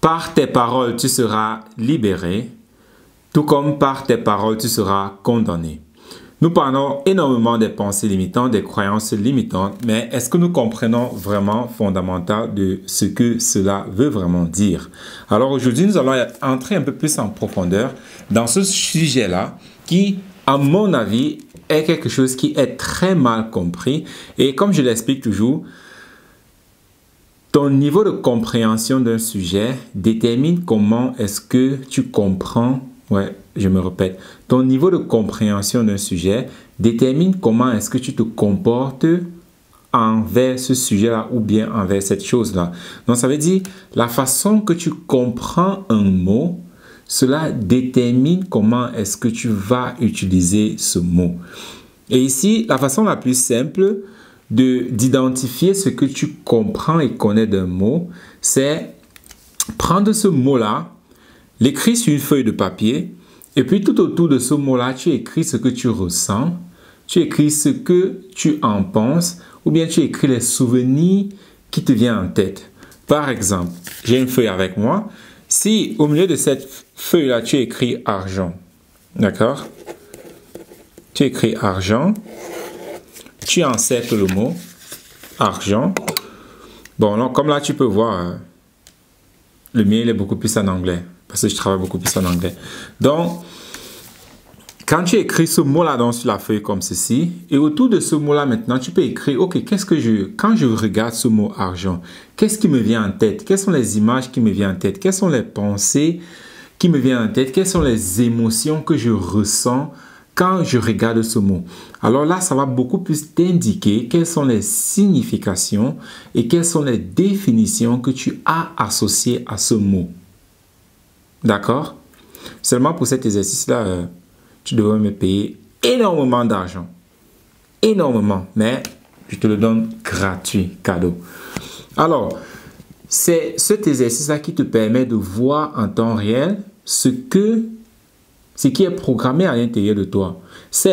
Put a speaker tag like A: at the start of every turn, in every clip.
A: Par tes paroles, tu seras libéré, tout comme par tes paroles, tu seras condamné. Nous parlons énormément des pensées limitantes, des croyances limitantes, mais est-ce que nous comprenons vraiment fondamentalement de ce que cela veut vraiment dire? Alors aujourd'hui, nous allons entrer un peu plus en profondeur dans ce sujet-là qui, à mon avis, est quelque chose qui est très mal compris. Et comme je l'explique toujours, ton niveau de compréhension d'un sujet détermine comment est-ce que tu comprends. Ouais, je me répète. Ton niveau de compréhension d'un sujet détermine comment est-ce que tu te comportes envers ce sujet-là ou bien envers cette chose-là. Donc, ça veut dire la façon que tu comprends un mot, cela détermine comment est-ce que tu vas utiliser ce mot. Et ici, la façon la plus simple d'identifier ce que tu comprends et connais d'un mot, c'est prendre ce mot-là, l'écrire sur une feuille de papier, et puis tout autour de ce mot-là, tu écris ce que tu ressens, tu écris ce que tu en penses, ou bien tu écris les souvenirs qui te viennent en tête. Par exemple, j'ai une feuille avec moi. Si au milieu de cette feuille-là, tu écris argent, d'accord? Tu écris argent, tu encercles le mot argent. Bon, donc, comme là, tu peux voir, le mien, il est beaucoup plus en anglais. Parce que je travaille beaucoup plus en anglais. Donc, quand tu écris ce mot-là sur la feuille comme ceci, et autour de ce mot-là maintenant, tu peux écrire, ok, quand je regarde ce mot argent, qu'est-ce qui me vient en tête? Quelles sont les images qui me viennent en tête? Quelles sont les pensées qui me viennent en tête? Quelles sont les émotions que je ressens quand je regarde ce mot? Alors là, ça va beaucoup plus t'indiquer quelles sont les significations et quelles sont les définitions que tu as associées à ce mot. D'accord? Seulement pour cet exercice-là, tu devrais me payer énormément d'argent. Énormément. Mais je te le donne gratuit, cadeau. Alors, c'est cet exercice-là qui te permet de voir en temps réel ce qui est programmé à l'intérieur de toi.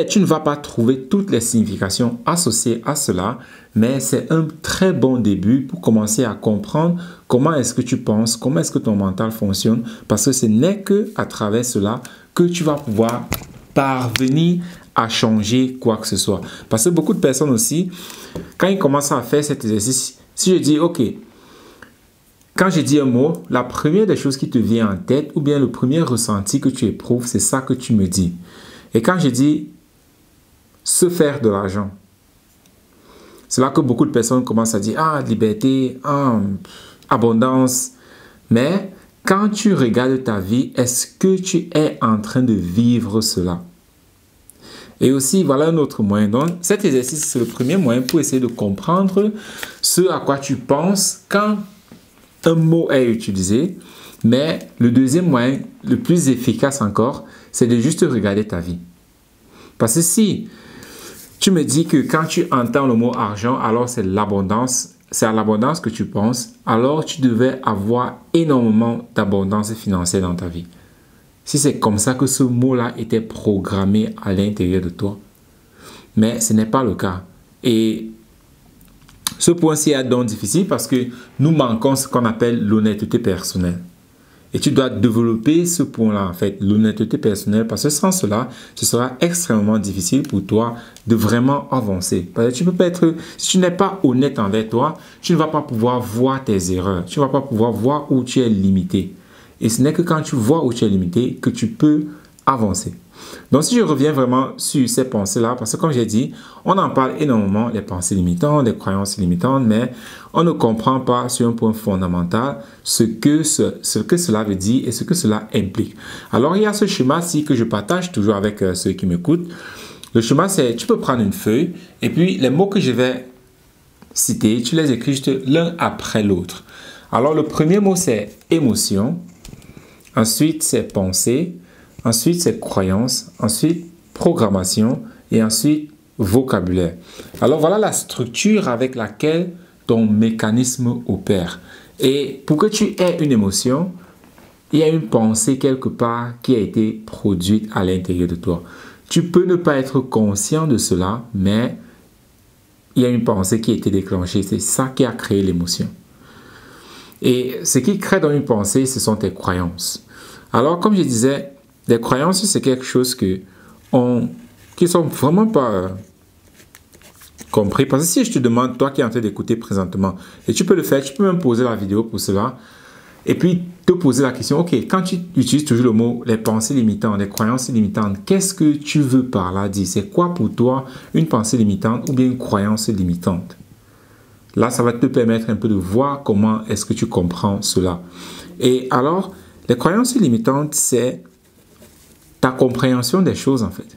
A: Tu ne vas pas trouver toutes les significations associées à cela, mais c'est un très bon début pour commencer à comprendre comment est-ce que tu penses, comment est-ce que ton mental fonctionne, parce que ce n'est qu'à travers cela que tu vas pouvoir parvenir à changer quoi que ce soit. Parce que beaucoup de personnes aussi, quand ils commencent à faire cet exercice, si je dis, ok, quand je dis un mot, la première des choses qui te vient en tête ou bien le premier ressenti que tu éprouves, c'est ça que tu me dis. Et quand je dis se faire de l'argent, c'est là que beaucoup de personnes commencent à dire ah, liberté, ah, abondance. Mais quand tu regardes ta vie, est-ce que tu es en train de vivre cela? Et aussi, voilà un autre moyen. Donc, cet exercice, c'est le premier moyen pour essayer de comprendre ce à quoi tu penses quand un mot est utilisé. Mais le deuxième moyen, le plus efficace encore, c'est de juste regarder ta vie. Parce que si tu me dis que quand tu entends le mot argent, alors c'est l'abondance, c'est à l'abondance que tu penses, alors tu devais avoir énormément d'abondance financière dans ta vie. Si c'est comme ça que ce mot-là était programmé à l'intérieur de toi. Mais ce n'est pas le cas. Et ce point-ci est donc difficile parce que nous manquons ce qu'on appelle l'honnêteté personnelle. Et tu dois développer ce point-là, en fait, l'honnêteté personnelle, parce que sans cela, ce sera extrêmement difficile pour toi de vraiment avancer. Parce que tu peux pas être, si tu n'es pas honnête envers toi, tu ne vas pas pouvoir voir tes erreurs. Tu ne vas pas pouvoir voir où tu es limité. Et ce n'est que quand tu vois où tu es limité que tu peux avancer. Donc, si je reviens vraiment sur ces pensées-là, parce que comme j'ai dit, on en parle énormément, les pensées limitantes, les croyances limitantes, mais on ne comprend pas sur un point fondamental ce que cela veut dire et ce que cela implique. Alors, il y a ce schéma-ci que je partage toujours avec ceux qui m'écoutent. Le schéma, c'est, tu peux prendre une feuille et puis les mots que je vais citer, tu les écris juste l'un après l'autre. Alors, le premier mot, c'est émotion. Ensuite, c'est pensée. Ensuite, c'est croyance. Ensuite, programmation. Et ensuite, vocabulaire. Alors, voilà la structure avec laquelle ton mécanisme opère. Et pour que tu aies une émotion, il y a une pensée quelque part qui a été produite à l'intérieur de toi. Tu peux ne pas être conscient de cela, mais il y a une pensée qui a été déclenchée. C'est ça qui a créé l'émotion. Et ce qui crée dans une pensée, ce sont tes croyances. Alors, comme je disais, les croyances, c'est quelque chose qui ne sont vraiment pas compris. Parce que si je te demande, toi qui es en train d'écouter présentement, et tu peux le faire, tu peux même poser la vidéo pour cela, et puis te poser la question, ok, quand tu utilises toujours le mot les pensées limitantes, les croyances limitantes, qu'est-ce que tu veux par là dire? C'est quoi pour toi une pensée limitante ou bien une croyance limitante? Là, ça va te permettre un peu de voir comment est-ce que tu comprends cela. Et alors, les croyances limitantes, c'est ta compréhension des choses en fait.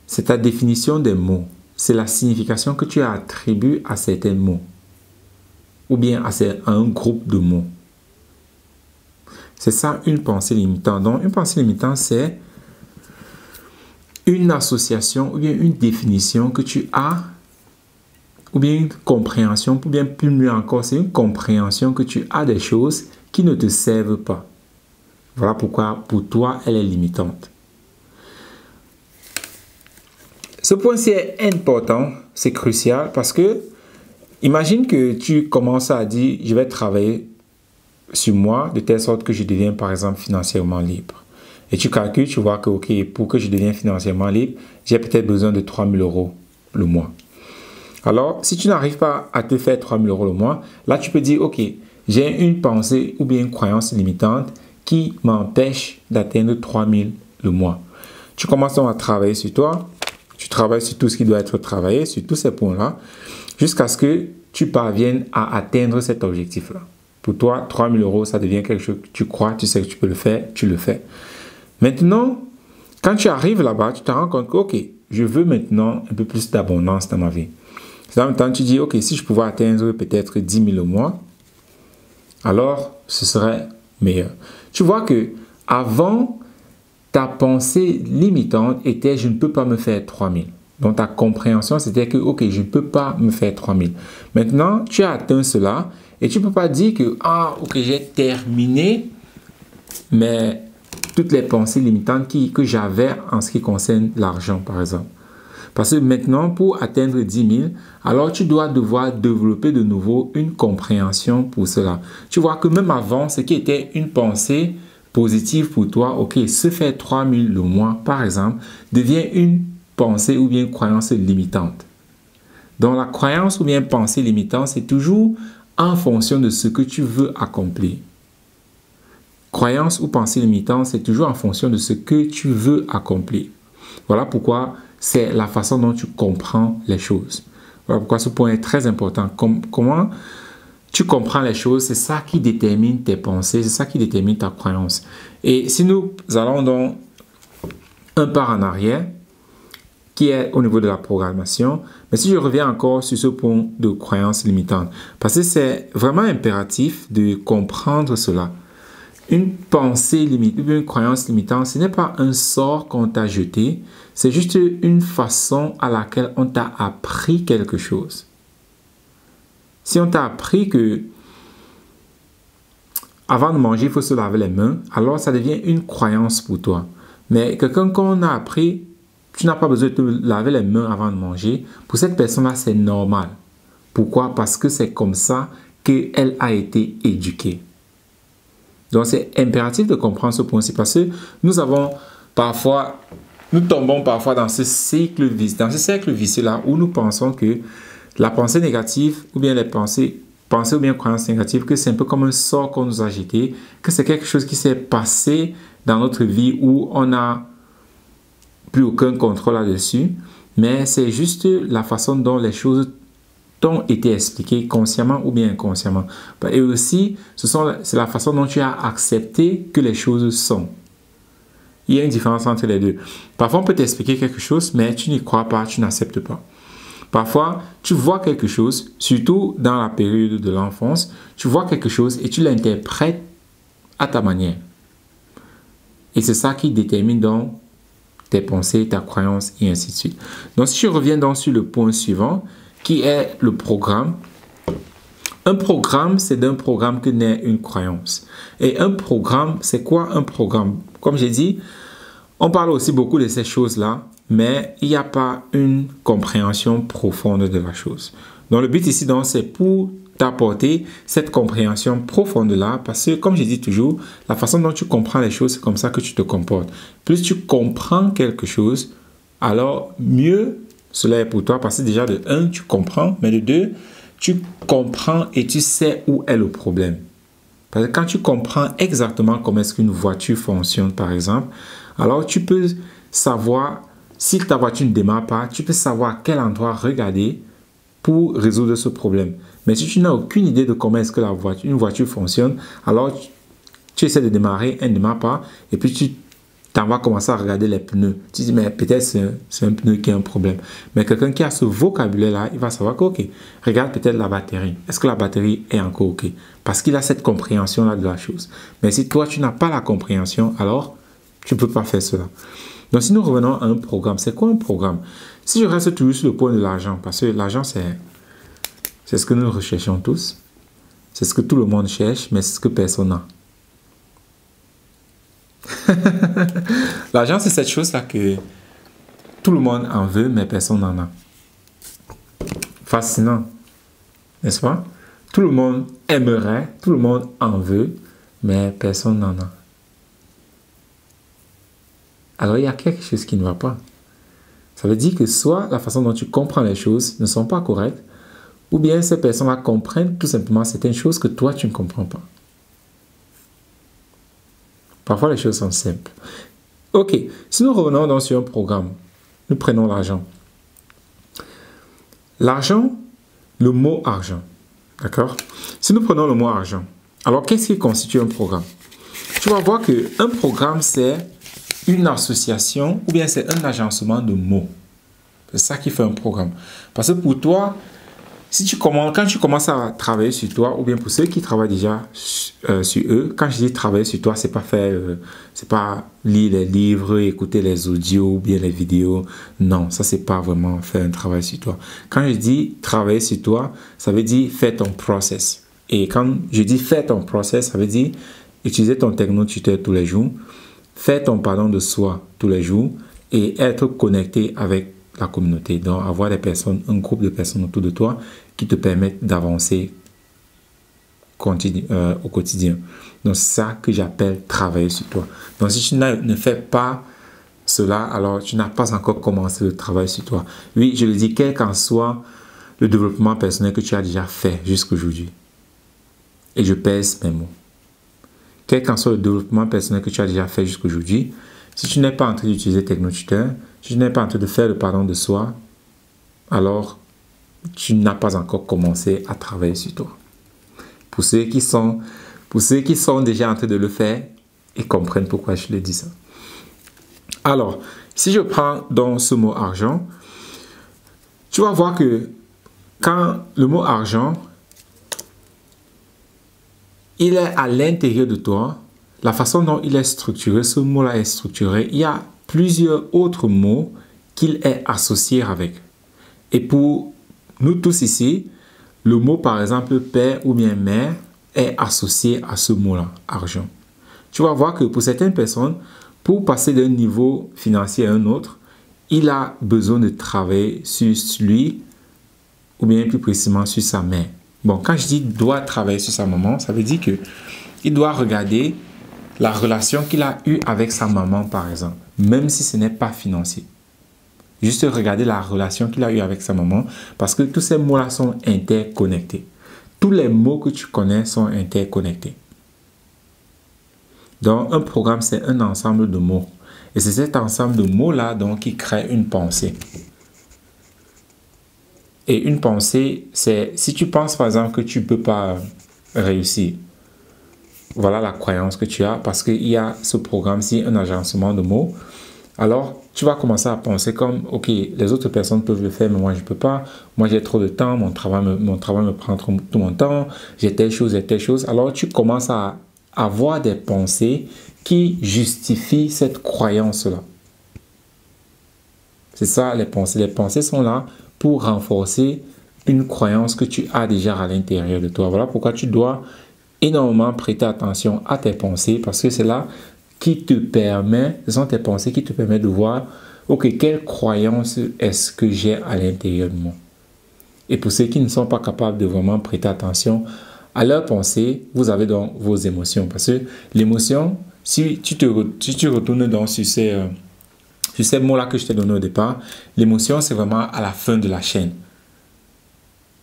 A: C'est ta définition des mots. C'est la signification que tu attribues à certains mots. Ou bien à un groupe de mots. C'est ça une pensée limitante. Donc, une pensée limitante, c'est une association ou bien une définition que tu as, ou bien une compréhension, ou bien plus mieux encore, c'est une compréhension que tu as des choses qui ne te servent pas. Voilà pourquoi pour toi, elle est limitante. Ce point-ci est important, c'est crucial parce que imagine que tu commences à dire, je vais travailler sur moi de telle sorte que je deviens par exemple financièrement libre. Et tu calcules, tu vois que ok, pour que je devienne financièrement libre, j'ai peut-être besoin de 3 000 € le mois. Alors, si tu n'arrives pas à te faire 3 000 € le mois, là tu peux dire, ok, j'ai une pensée ou bien une croyance limitante qui m'empêche d'atteindre 3 000 le mois. Tu commences donc à travailler sur toi, tu travailles sur tout ce qui doit être travaillé, sur tous ces points-là, jusqu'à ce que tu parviennes à atteindre cet objectif-là. Pour toi, 3 000 €, ça devient quelque chose que tu crois, tu sais que tu peux le faire, tu le fais. Maintenant, quand tu arrives là-bas, tu te rends compte que, ok, je veux maintenant un peu plus d'abondance dans ma vie. En même temps, tu dis, ok, si je pouvais atteindre peut-être 10 000 le mois, alors ce serait meilleur. Tu vois que avant, ta pensée limitante était, je ne peux pas me faire 3 000. Donc, ta compréhension, c'était que, ok, je ne peux pas me faire 3 000. Maintenant, tu as atteint cela et tu ne peux pas dire que, ah, ok, j'ai terminé, mais toutes les pensées limitantes que j'avais en ce qui concerne l'argent, par exemple. Parce que maintenant, pour atteindre 10 000, alors tu dois devoir développer de nouveau une compréhension pour cela. Tu vois que même avant, ce qui était une pensée positive pour toi, ok, se faire 3 000 le mois, par exemple, devient une pensée ou bien une croyance limitante. Donc, la croyance ou bien pensée limitante, c'est toujours en fonction de ce que tu veux accomplir. Croyance ou pensée limitante, c'est toujours en fonction de ce que tu veux accomplir. Voilà pourquoi c'est la façon dont tu comprends les choses. Voilà pourquoi ce point est très important. Comment tu comprends les choses, c'est ça qui détermine tes pensées, c'est ça qui détermine ta croyance. Et si nous allons donc un pas en arrière, qui est au niveau de la programmation, mais si je reviens encore sur ce point de croyance limitante, parce que c'est vraiment impératif de comprendre cela. Une pensée limitante, une croyance limitante, ce n'est pas un sort qu'on t'a jeté, c'est juste une façon à laquelle on t'a appris quelque chose. Si on t'a appris que avant de manger, il faut se laver les mains, alors ça devient une croyance pour toi. Mais quelqu'un qu'on a appris, tu n'as pas besoin de te laver les mains avant de manger, pour cette personne-là, c'est normal. Pourquoi? Parce que c'est comme ça qu'elle a été éduquée. Donc, c'est impératif de comprendre ce point-ci parce que nous tombons parfois dans ce cercle vicieux-là où nous pensons que la pensée négative ou bien les pensées ou bien croyances négatives, que c'est un peu comme un sort qu'on nous a jeté, que c'est quelque chose qui s'est passé dans notre vie où on n'a plus aucun contrôle là-dessus, mais c'est juste la façon dont les choses t'ont été expliquées consciemment ou bien inconsciemment. Et aussi, c'est la façon dont tu as accepté que les choses sont. Il y a une différence entre les deux. Parfois, on peut t'expliquer quelque chose, mais tu n'y crois pas, tu n'acceptes pas. Parfois, tu vois quelque chose, surtout dans la période de l'enfance, tu vois quelque chose et tu l'interprètes à ta manière. Et c'est ça qui détermine donc tes pensées, ta croyance et ainsi de suite. Donc, si je reviens donc sur le point suivant, qui est le programme. Un programme, c'est d'un programme que naît une croyance. Et un programme, c'est quoi un programme? Comme j'ai dit, on parle aussi beaucoup de ces choses-là, mais il n'y a pas une compréhension profonde de la chose. Donc, le but ici, c'est pour t'apporter cette compréhension profonde-là, parce que, comme je dis toujours, la façon dont tu comprends les choses, c'est comme ça que tu te comportes. Plus tu comprends quelque chose, alors mieux cela est pour toi, parce que déjà, de un, tu comprends, mais de deux, tu comprends et tu sais où est le problème. Parce que quand tu comprends exactement comment est-ce qu'une voiture fonctionne, par exemple, alors tu peux savoir, si ta voiture ne démarre pas, tu peux savoir à quel endroit regarder pour résoudre ce problème. Mais si tu n'as aucune idée de comment est-ce que une voiture fonctionne, alors tu essaies de démarrer, elle ne démarre pas, et puis tu t'en vas commencer à regarder les pneus. Tu dis, mais peut-être c'est un pneu qui a un problème. Mais quelqu'un qui a ce vocabulaire-là, il va savoir que, ok, regarde peut-être la batterie. Est-ce que la batterie est encore ok? Parce qu'il a cette compréhension-là de la chose. Mais si toi, tu n'as pas la compréhension, alors tu ne peux pas faire cela. Donc, si nous revenons à un programme, c'est quoi un programme? Si je reste toujours sur le point de l'argent, parce que l'argent, c'est ce que nous recherchons tous. C'est ce que tout le monde cherche, mais c'est ce que personne n'a. L'argent, c'est cette chose-là que tout le monde en veut, mais personne n'en a. Fascinant, n'est-ce pas? Tout le monde aimerait, tout le monde en veut, mais personne n'en a. Alors, il y a quelque chose qui ne va pas. Ça veut dire que soit la façon dont tu comprends les choses ne sont pas correctes, ou bien ces personnes-là comprennent tout simplement certaines choses que toi, tu ne comprends pas. Parfois, les choses sont simples. Ok, si nous revenons donc sur un programme, nous prenons l'argent. L'argent, le mot argent, d'accord? Si nous prenons le mot argent, alors qu'est-ce qui constitue un programme? Tu vas voir qu'un programme, c'est une association ou bien c'est un agencement de mots. C'est ça qui fait un programme. Parce que pour toi, quand tu commences à travailler sur toi, ou bien pour ceux qui travaillent déjà sur eux, quand je dis travailler sur toi, c'est pas lire les livres, écouter les audios ou bien les vidéos. Non, ça c'est pas vraiment faire un travail sur toi. Quand je dis travailler sur toi, ça veut dire faire ton process. Et quand je dis faire ton process, ça veut dire utiliser ton technotuteur tous les jours, faire ton pardon de soi tous les jours et être connecté avec la communauté. Donc, avoir des personnes, un groupe de personnes autour de toi qui te permettent d'avancer au quotidien. Donc, c'est ça que j'appelle travailler sur toi. Donc, si tu ne fais pas cela, alors tu n'as pas encore commencé le travail sur toi. Oui, je le dis, quel qu'en soit le développement personnel que tu as déjà fait jusqu'aujourd'hui. Et je pèse mes mots. Quel qu'en soit le développement personnel que tu as déjà fait jusqu'aujourd'hui, si tu n'es pas en train d'utiliser technotuteur, si tu n'es pas en train de faire le pardon de soi, alors tu n'as pas encore commencé à travailler sur toi. Pour ceux qui sont déjà en train de le faire, ils comprennent pourquoi je le dis ça. Alors, si je prends donc ce mot argent, tu vas voir que quand le mot argent, il est à l'intérieur de toi, la façon dont il est structuré, ce mot-là est structuré, il y a plusieurs autres mots qu'il est associé avec. Et pour nous tous ici, le mot par exemple père ou bien mère est associé à ce mot-là, argent. Tu vas voir que pour certaines personnes, pour passer d'un niveau financier à un autre, il a besoin de travailler sur lui ou bien plus précisément sur sa mère. Bon, quand je dis doit travailler sur sa maman, ça veut dire que il doit regarder la relation qu'il a eue avec sa maman, par exemple, même si ce n'est pas financier. Juste regarder la relation qu'il a eue avec sa maman, parce que tous ces mots-là sont interconnectés. Tous les mots que tu connais sont interconnectés. Donc, un programme, c'est un ensemble de mots. Et c'est cet ensemble de mots-là donc qui crée une pensée. Et une pensée, c'est si tu penses par exemple que tu ne peux pas réussir, voilà la croyance que tu as parce qu'il y a ce programme-ci, un agencement de mots. Alors, tu vas commencer à penser comme, ok, les autres personnes peuvent le faire, mais moi je ne peux pas. Moi j'ai trop de temps, mon travail me prend tout mon temps, j'ai telle chose, j'ai telle chose. Alors, tu commences à avoir des pensées qui justifient cette croyance-là. C'est ça les pensées. Les pensées sont là pour renforcer une croyance que tu as déjà à l'intérieur de toi. Voilà pourquoi tu dois énormément prêter attention à tes pensées parce que c'est là qui te permet, ce sont tes pensées qui te permettent de voir, ok, quelle croyance est-ce que j'ai à l'intérieur de moi. Et pour ceux qui ne sont pas capables de vraiment prêter attention à leurs pensées, vous avez donc vos émotions. Parce que l'émotion, si tu retournes donc sur ces mots-là que je t'ai donné au départ, l'émotion, c'est vraiment à la fin de la chaîne.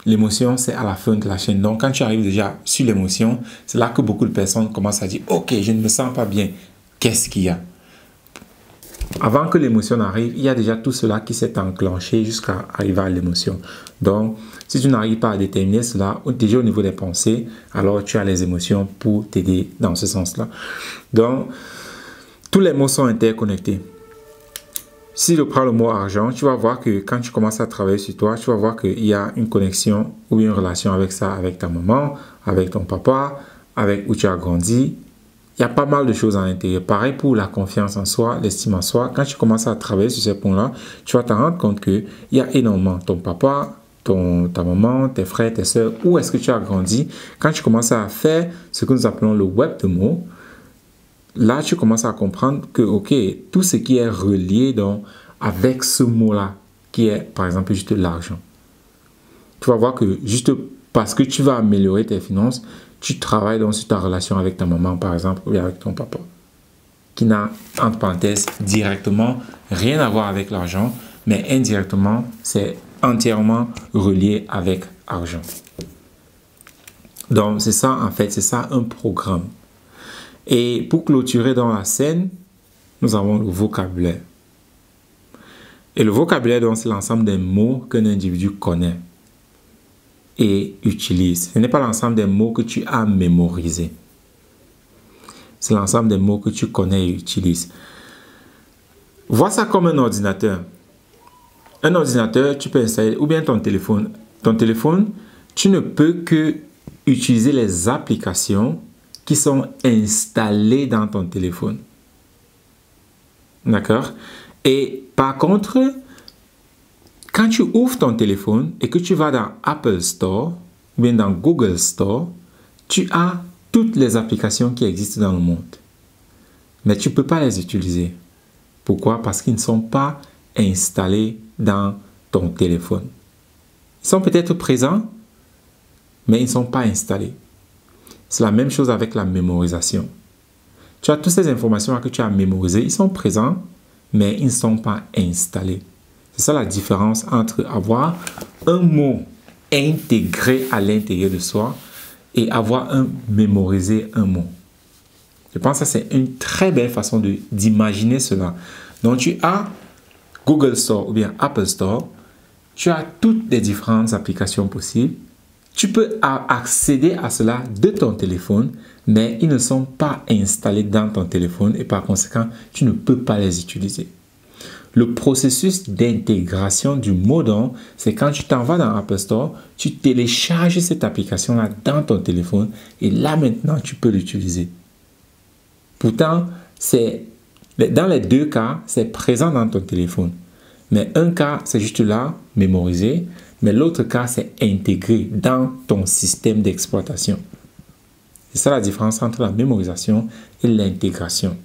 A: L'émotion, c'est à la fin de la chaîne. Donc, quand tu arrives déjà sur l'émotion, c'est là que beaucoup de personnes commencent à dire « Ok, je ne me sens pas bien. Qu'est-ce qu'il y a ?» Avant que l'émotion n'arrive, il y a déjà tout cela qui s'est enclenché jusqu'à arriver à l'émotion. Donc, si tu n'arrives pas à déterminer cela, déjà au niveau des pensées, alors tu as les émotions pour t'aider dans ce sens-là. Donc, tous les mots sont interconnectés. Si je prends le mot argent, tu vas voir que quand tu commences à travailler sur toi, tu vas voir qu'il y a une connexion ou une relation avec ça, avec ta maman, avec ton papa, avec où tu as grandi. Il y a pas mal de choses à l'intérieur. Pareil pour la confiance en soi, l'estime en soi. Quand tu commences à travailler sur ces points-là, tu vas te rendre compte qu'il y a énormément ton papa, ta maman, tes frères, tes soeurs, où est-ce que tu as grandi. Quand tu commences à faire ce que nous appelons le web de mots, là, tu commences à comprendre que, ok, tout ce qui est relié donc, avec ce mot-là, qui est, par exemple, juste l'argent. Tu vas voir que juste parce que tu vas améliorer tes finances, tu travailles donc sur ta relation avec ta maman, par exemple, ou avec ton papa, qui n'a, entre parenthèses, directement rien à voir avec l'argent, mais indirectement, c'est entièrement relié avec argent. Donc, c'est ça, en fait, c'est ça un programme. Et pour clôturer dans la scène, nous avons le vocabulaire. Et le vocabulaire, donc, c'est l'ensemble des mots qu'un individu connaît et utilise. Ce n'est pas l'ensemble des mots que tu as mémorisés. C'est l'ensemble des mots que tu connais et utilises. Vois ça comme un ordinateur. Un ordinateur, tu peux installer, ou bien ton téléphone. Ton téléphone, tu ne peux que utiliser les applications qui sont installées dans ton téléphone. D'accord? Et par contre, quand tu ouvres ton téléphone et que tu vas dans Apple Store ou bien dans Google Store, tu as toutes les applications qui existent dans le monde. Mais tu ne peux pas les utiliser. Pourquoi? Parce qu'ils ne sont pas installés dans ton téléphone. Ils sont peut-être présents, mais ils ne sont pas installés. C'est la même chose avec la mémorisation. Tu as toutes ces informations que tu as mémorisées, ils sont présents, mais ils ne sont pas installés. C'est ça la différence entre avoir un mot intégré à l'intérieur de soi et avoir mémorisé un mot. Je pense que c'est une très belle façon d'imaginer cela. Donc tu as Google Store ou bien Apple Store, tu as toutes les différentes applications possibles. Tu peux accéder à cela de ton téléphone, mais ils ne sont pas installés dans ton téléphone et par conséquent, tu ne peux pas les utiliser. Le processus d'intégration du mot don, c'est quand tu t'en vas dans Apple Store, tu télécharges cette application-là dans ton téléphone et là maintenant, tu peux l'utiliser. Pourtant, dans les deux cas, c'est présent dans ton téléphone. Mais un cas, c'est juste là, mémorisé. Mais l'autre cas, c'est intégré dans ton système d'exploitation. C'est ça la différence entre la mémorisation et l'intégration.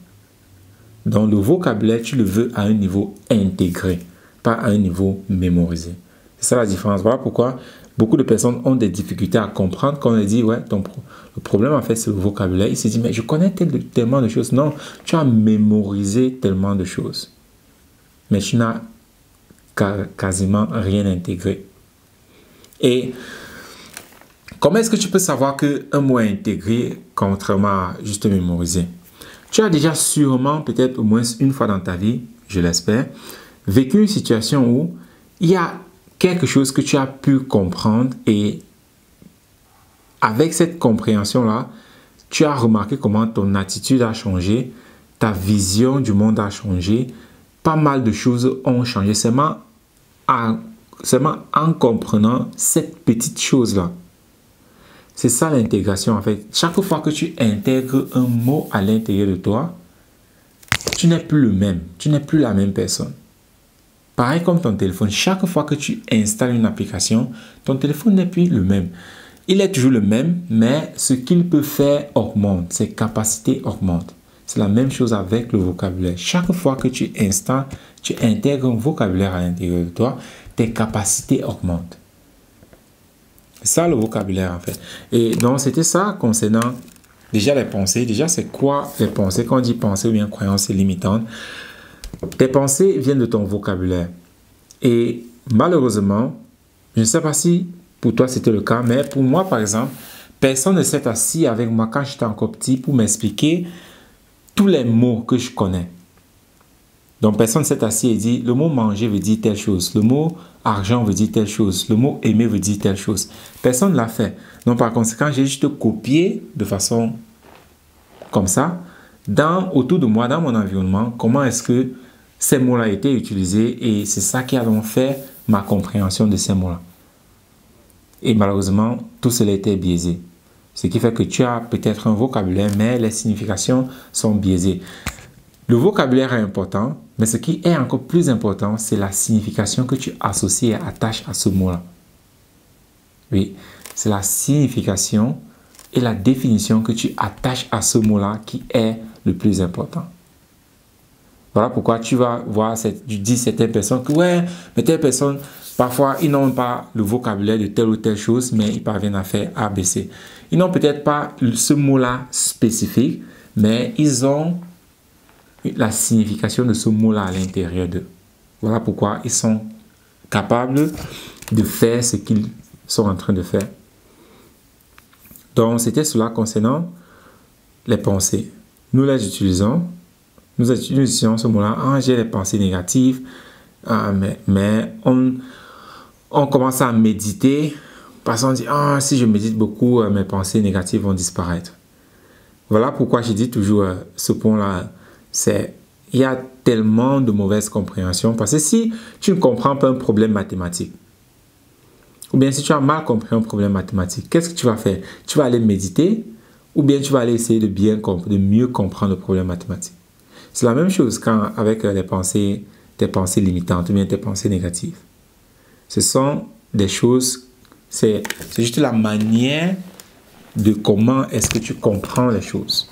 A: Donc, le vocabulaire, tu le veux à un niveau intégré, pas à un niveau mémorisé. C'est ça la différence. Voilà pourquoi beaucoup de personnes ont des difficultés à comprendre quand on leur dit, ouais, le problème en fait, c'est le vocabulaire. Ils se disent, mais je connais tellement de choses. Non, tu as mémorisé tellement de choses. Mais tu n'as quasiment rien intégré. Et comment est-ce que tu peux savoir qu'un mot est intégré contrairement à juste mémoriser? Tu as déjà sûrement, peut-être au moins une fois dans ta vie, je l'espère, vécu une situation où il y a quelque chose que tu as pu comprendre et avec cette compréhension-là, tu as remarqué comment ton attitude a changé, ta vision du monde a changé, pas mal de choses ont changé seulement en comprenant cette petite chose-là. C'est ça l'intégration en fait. Chaque fois que tu intègres un mot à l'intérieur de toi, tu n'es plus le même. Tu n'es plus la même personne. Pareil comme ton téléphone. Chaque fois que tu installes une application, ton téléphone n'est plus le même. Il est toujours le même, mais ce qu'il peut faire augmente. Ses capacités augmentent. C'est la même chose avec le vocabulaire. Chaque fois que tu intègres un vocabulaire à l'intérieur de toi, tes capacités augmentent. C'est ça le vocabulaire en fait. Et donc c'était ça concernant déjà les pensées. Déjà c'est quoi les pensées? Quand on dit pensée ou bien croyance limitante, tes pensées viennent de ton vocabulaire. Et malheureusement, je ne sais pas si pour toi c'était le cas, mais pour moi par exemple, personne ne s'est assis avec moi quand j'étais encore petit pour m'expliquer tous les mots que je connais. Donc personne ne s'est assis et dit le mot manger veut dire telle chose, le mot argent veut dire telle chose, le mot aimer veut dire telle chose. Personne ne l'a fait. Donc par conséquent, j'ai juste copié de façon comme ça, autour de moi, dans mon environnement, comment est-ce que ces mots-là étaient utilisés et c'est ça qui a donc fait ma compréhension de ces mots-là. Et malheureusement, tout cela était biaisé. Ce qui fait que tu as peut-être un vocabulaire, mais les significations sont biaisées. Le vocabulaire est important, mais ce qui est encore plus important, c'est la signification que tu associes et attaches à ce mot-là. Oui, c'est la signification et la définition que tu attaches à ce mot-là qui est le plus important. Voilà pourquoi tu vas voir, tu dis certaines personnes que ouais, mais telle personne, parfois ils n'ont pas le vocabulaire de telle ou telle chose, mais ils parviennent à faire A, B, C. Ils n'ont peut-être pas ce mot-là spécifique, mais ils ont la signification de ce mot-là à l'intérieur d'eux. Voilà pourquoi ils sont capables de faire ce qu'ils sont en train de faire. Donc, c'était cela concernant les pensées. Nous les utilisons. Nous utilisons ce mot-là. Ah, j'ai les pensées négatives. Ah, mais on commence à méditer. Parce qu'on dit, ah, si je médite beaucoup, mes pensées négatives vont disparaître. Voilà pourquoi je dis toujours ce point-là. Il y a tellement de mauvaise compréhension. Parce que si tu ne comprends pas un problème mathématique, ou bien si tu as mal compris un problème mathématique, qu'est-ce que tu vas faire? Tu vas aller méditer ou bien tu vas aller essayer de mieux comprendre le problème mathématique. C'est la même chose avec tes pensées limitantes ou bien tes pensées négatives. Ce sont des choses, c'est juste la manière de comment est-ce que tu comprends les choses.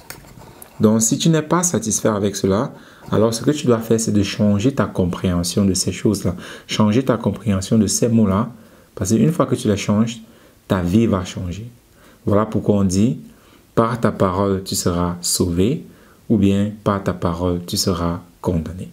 A: Donc, si tu n'es pas satisfait avec cela, alors ce que tu dois faire, c'est de changer ta compréhension de ces choses-là. Changer ta compréhension de ces mots-là. Parce qu'une fois que tu les changes, ta vie va changer. Voilà pourquoi on dit, par ta parole, tu seras sauvé, ou bien par ta parole, tu seras condamné.